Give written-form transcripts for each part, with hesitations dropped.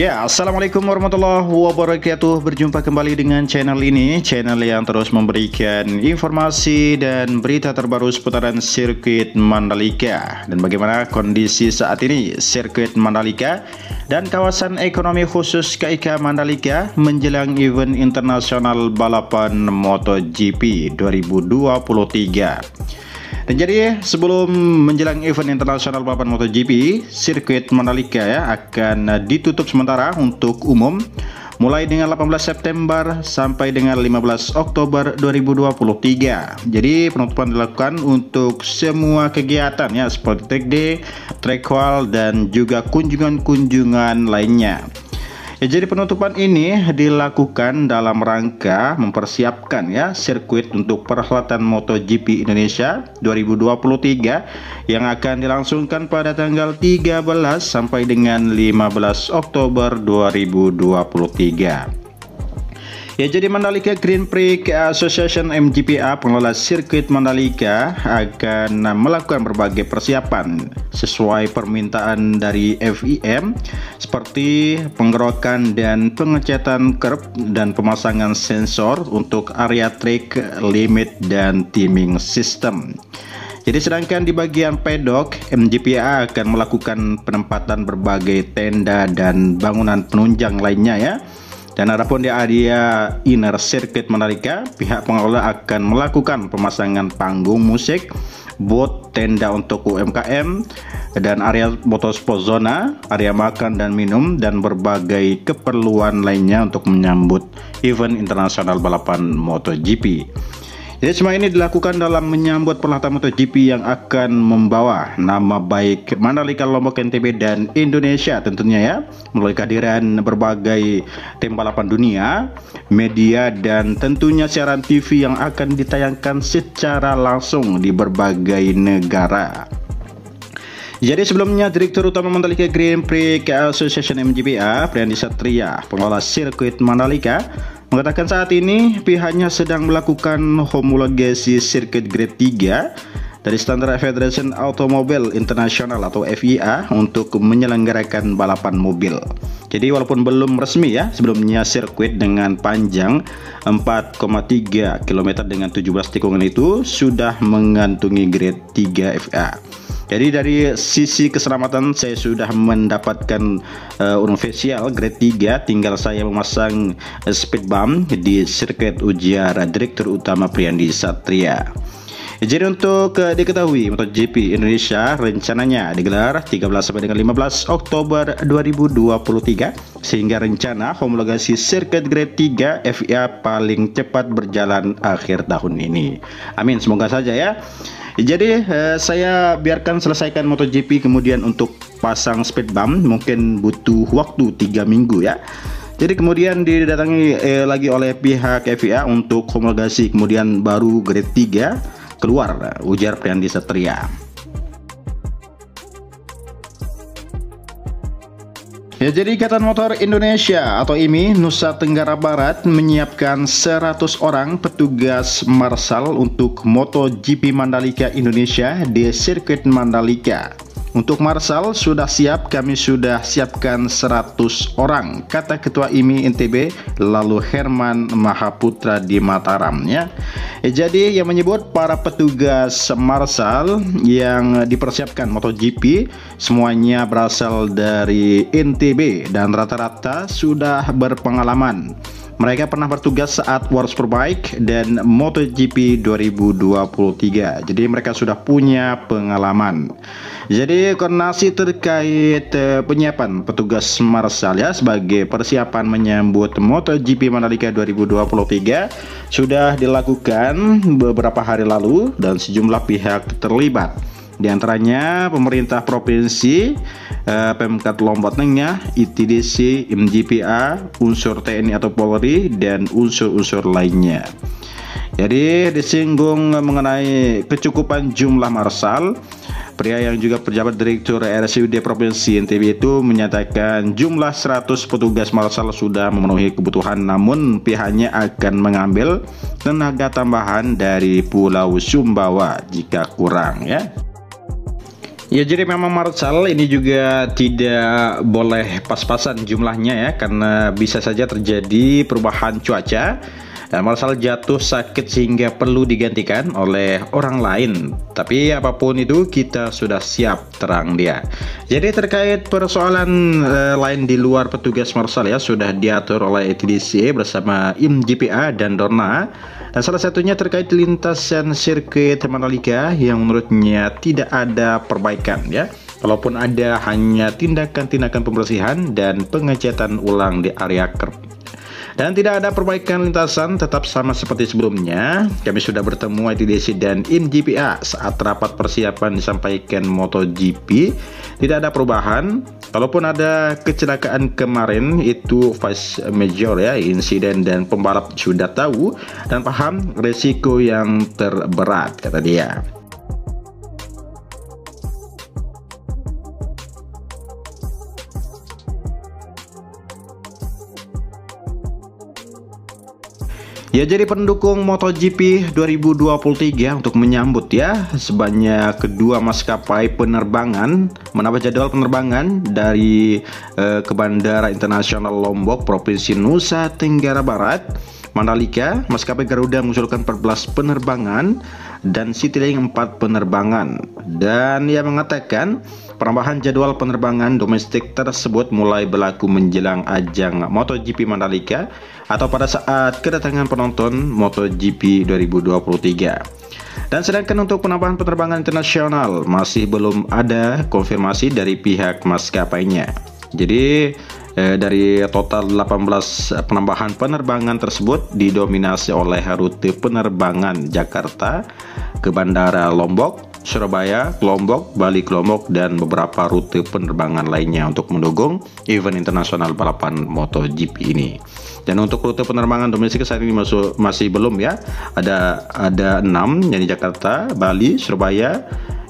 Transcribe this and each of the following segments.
Ya, Assalamualaikum warahmatullahi wabarakatuh. Berjumpa kembali dengan channel ini, channel yang terus memberikan informasi dan berita terbaru seputaran sirkuit Mandalika dan bagaimana kondisi saat ini sirkuit Mandalika dan kawasan ekonomi khusus KIK Mandalika menjelang event internasional balapan MotoGP 2023. Dan jadi sebelum menjelang event internasional balapan MotoGP, sirkuit Mandalika ya akan ditutup sementara untuk umum mulai dengan 18 September sampai dengan 15 Oktober 2023. Jadi penutupan dilakukan untuk semua kegiatan ya seperti track day, track wall dan juga kunjungan-kunjungan lainnya. Ya, jadi penutupan ini dilakukan dalam rangka mempersiapkan ya sirkuit untuk perhelatan MotoGP Indonesia 2023 yang akan dilangsungkan pada tanggal 13 sampai dengan 15 Oktober 2023. Ya, jadi Mandalika Grand Prix Association MGPA pengelola sirkuit Mandalika akan melakukan berbagai persiapan sesuai permintaan dari FIM seperti penggerokan dan pengecatan curb dan pemasangan sensor untuk area track, limit dan timing system. Jadi sedangkan di bagian pedok, MGPA akan melakukan penempatan berbagai tenda dan bangunan penunjang lainnya ya. Dan adapun di area inner circuit Mandalika, pihak pengelola akan melakukan pemasangan panggung musik, booth, tenda untuk UMKM, dan area motorsport zona, area makan dan minum, dan berbagai keperluan lainnya untuk menyambut event internasional balapan MotoGP. Jadi semua ini dilakukan dalam menyambut perhelatan MotoGP yang akan membawa nama baik Mandalika, Lombok, NTB dan Indonesia tentunya ya, melalui kehadiran berbagai tim balapan dunia, media dan tentunya siaran TV yang akan ditayangkan secara langsung di berbagai negara. Jadi sebelumnya Direktur Utama Mandalika Grand Prix Association MGPA, Priandi Satria, pengelola sirkuit Mandalika, mengatakan saat ini pihaknya sedang melakukan homologasi sirkuit grade 3 dari Standar Federation Automobile International atau FIA untuk menyelenggarakan balapan mobil. Jadi walaupun belum resmi ya, sebelumnya sirkuit dengan panjang 4,3 km dengan 17 tikungan itu sudah mengantungi grade 3 FIA. Jadi dari sisi keselamatan saya sudah mendapatkan unofficial grade 3, tinggal saya memasang speed bump di sirkuit, ujar Direktur Utama Priandi Satria. Jadi untuk diketahui MotoGP Indonesia rencananya digelar 13 sampai dengan 15 Oktober 2023 sehingga rencana homologasi sirkuit grade 3 FIA paling cepat berjalan akhir tahun ini. Amin, semoga saja ya. Jadi saya biarkan selesaikan MotoGP, kemudian untuk pasang speed bump mungkin butuh waktu 3 minggu ya. Jadi kemudian didatangi lagi oleh pihak FIA untuk homologasi, kemudian baru grade 3 keluar, ujar Priandi Satria. Ya, jadi Ikatan Motor Indonesia atau IMI Nusa Tenggara Barat menyiapkan 100 orang petugas marshal untuk MotoGP Mandalika Indonesia di sirkuit Mandalika. Untuk marshal sudah siap, kami sudah siapkan 100 orang, kata Ketua IMI NTB lalu Herman Mahaputra di Mataram ya. Jadi yang menyebut para petugas marshal yang dipersiapkan MotoGP semuanya berasal dari NTB dan rata-rata sudah berpengalaman. Mereka pernah bertugas saat World Superbike dan MotoGP 2023. Jadi mereka sudah punya pengalaman. Jadi koordinasi terkait penyiapan petugas marshal ya sebagai persiapan menyambut MotoGP Mandalika 2023 sudah dilakukan beberapa hari lalu dan sejumlah pihak terlibat. Di antaranya pemerintah provinsi, Pemkab Lombok Tengah, ITDC, MGPA, unsur TNI atau Polri dan unsur-unsur lainnya. Jadi disinggung mengenai kecukupan jumlah marshal. Pria yang juga pejabat Direktur RSUD Provinsi NTB itu menyatakan jumlah 100 petugas marshal sudah memenuhi kebutuhan, namun pihaknya akan mengambil tenaga tambahan dari Pulau Sumbawa jika kurang ya. Ya, jadi memang Marshall ini juga tidak boleh pas-pasan jumlahnya ya, karena bisa saja terjadi perubahan cuaca dan Marshall jatuh sakit sehingga perlu digantikan oleh orang lain. Tapi apapun itu kita sudah siap, terang dia. Jadi terkait persoalan lain di luar petugas Marshall ya, sudah diatur oleh ETDC bersama IMGPA dan Dorna. Dan salah satunya terkait lintasan sirkuit Mandalika yang menurutnya tidak ada perbaikan ya. Kalaupun ada, hanya tindakan-tindakan pembersihan dan pengecatan ulang di area curb. Dan tidak ada perbaikan lintasan, tetap sama seperti sebelumnya. Kami sudah bertemu ITDC dan IMGPA saat rapat persiapan disampaikan MotoGP. Tidak ada perubahan. Kalaupun ada kecelakaan kemarin, itu force major ya, insiden, dan pembalap sudah tahu dan paham resiko yang terberat, kata dia. Ya, jadi pendukung MotoGP 2023 untuk menyambut ya sebanyak kedua maskapai penerbangan menambah jadwal penerbangan dari ke Bandara Internasional Lombok, Provinsi Nusa Tenggara Barat. Mandalika, maskapai Garuda mengusulkan 14 penerbangan dan Citylink 4 penerbangan. Dan ia mengatakan penambahan jadwal penerbangan domestik tersebut mulai berlaku menjelang ajang MotoGP Mandalika atau pada saat kedatangan penonton MotoGP 2023. Dan sedangkan untuk penambahan penerbangan internasional masih belum ada konfirmasi dari pihak maskapainya. Jadi dari total 18 penambahan penerbangan tersebut didominasi oleh rute penerbangan Jakarta ke Bandara Lombok, Surabaya, Lombok, Bali, Lombok, dan beberapa rute penerbangan lainnya untuk mendukung event internasional balapan MotoGP ini. Dan untuk rute penerbangan domestik saat ini masih belum ya. Ada 6, yakni Jakarta, Bali, Surabaya,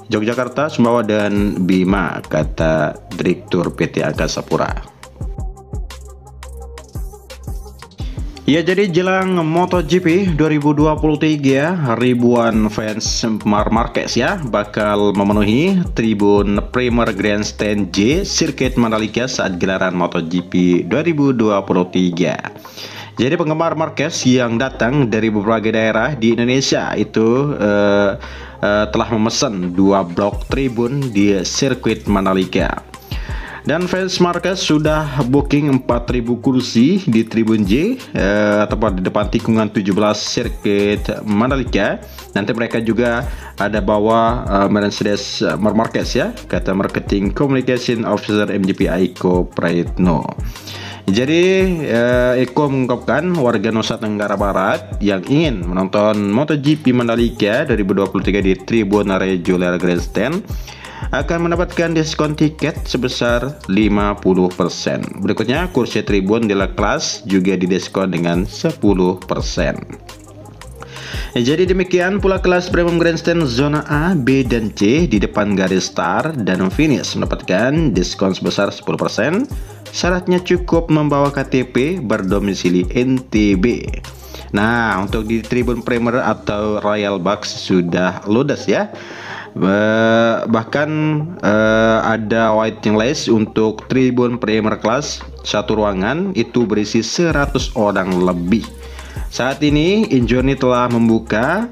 Yogyakarta, Sumbawa, dan Bima, kata Direktur PT Angkasa Pura. Ya, jadi jelang MotoGP 2023, ribuan fans Marc Marquez ya bakal memenuhi tribun Premier Grandstand J sirkuit Mandalika saat gelaran MotoGP 2023. Jadi penggemar Marquez yang datang dari berbagai daerah di Indonesia itu telah memesan 2 blok tribun di sirkuit Mandalika. Dan fans Marquez sudah booking 4.000 kursi di Tribun J tepat di depan tikungan 17 sirkuit Mandalika. Nanti mereka juga ada bawa Mercedes Marc Marquez ya, kata Marketing Communication Officer MGP Eko Praetno. Jadi Eko mengungkapkan warga Nusa Tenggara Barat yang ingin menonton MotoGP Mandalika 2023 di Tribun Regular Grandstand akan mendapatkan diskon tiket sebesar 50%. Berikutnya, kursi tribun di La Class juga didiskon dengan 10%. Jadi demikian pula kelas Premium Grandstand zona A, B, dan C di depan garis start dan finish mendapatkan diskon sebesar 10%. Syaratnya cukup membawa KTP berdomisili NTB. Nah, untuk di Tribun Premier atau Royal Box sudah ludes ya. Bahkan ada waiting list untuk Tribun Premier Class satu ruangan itu berisi 100 orang lebih. Saat ini Injoni telah membuka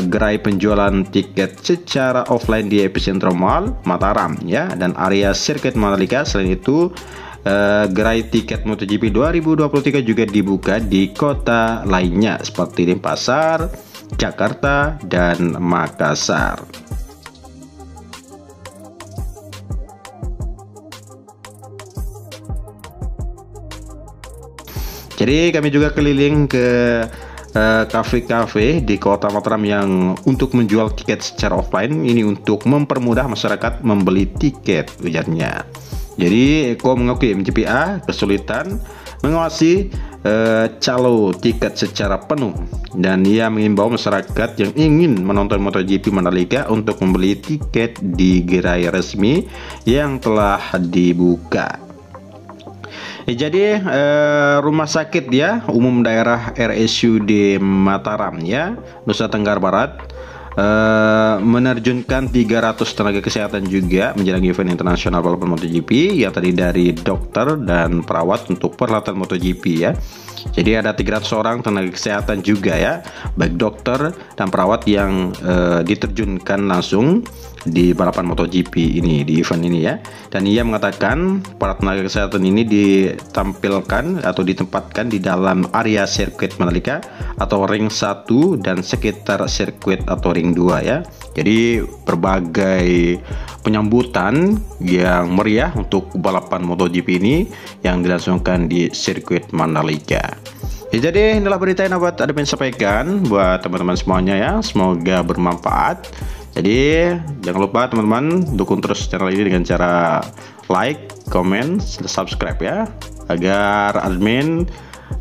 gerai penjualan tiket secara offline di Epicentrum Mall Mataram ya, dan area sirkuit Mandalika. Selain itu gerai tiket MotoGP 2023 juga dibuka di kota lainnya seperti Denpasar, Jakarta, dan Makassar. Jadi kami juga keliling ke kafe-kafe di kota Mataram yang untuk menjual tiket secara offline ini untuk mempermudah masyarakat membeli tiket, ujarnya. Jadi Eko mengakui MGPA kesulitan mengawasi calo tiket secara penuh, dan ia mengimbau masyarakat yang ingin menonton MotoGP Mandalika untuk membeli tiket di gerai resmi yang telah dibuka. Jadi rumah sakit ya umum daerah RSUD Mataram ya, Nusa Tenggara Barat menerjunkan 300 tenaga kesehatan juga menjelang event internasional balapan MotoGP yang tadi dari dokter dan perawat untuk peralatan MotoGP ya. Jadi ada 300 orang tenaga kesehatan juga ya, baik dokter dan perawat yang diterjunkan langsung di balapan MotoGP ini, di event ini ya. Dan ia mengatakan para tenaga kesehatan ini ditampilkan atau ditempatkan di dalam area sirkuit Mandalika atau ring 1 dan sekitar sirkuit atau ring 2 ya. Jadi berbagai penyambutan yang meriah untuk balapan MotoGP ini yang dilangsungkan di sirkuit Mandalika. Ya, jadi inilah berita yang dapat admin sampaikan buat teman-teman semuanya ya. Semoga bermanfaat. Jadi jangan lupa teman-teman dukung terus channel ini dengan cara like, comment, subscribe ya, agar admin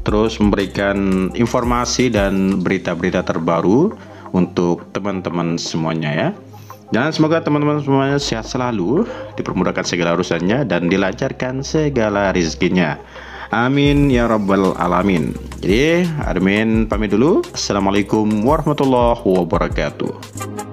terus memberikan informasi dan berita-berita terbaru untuk teman-teman semuanya ya. Dan semoga teman-teman semuanya sehat selalu, dipermudahkan segala urusannya dan dilancarkan segala rezekinya. Amin ya rabbal alamin. Jadi admin pamit dulu. Assalamualaikum warahmatullahi wabarakatuh.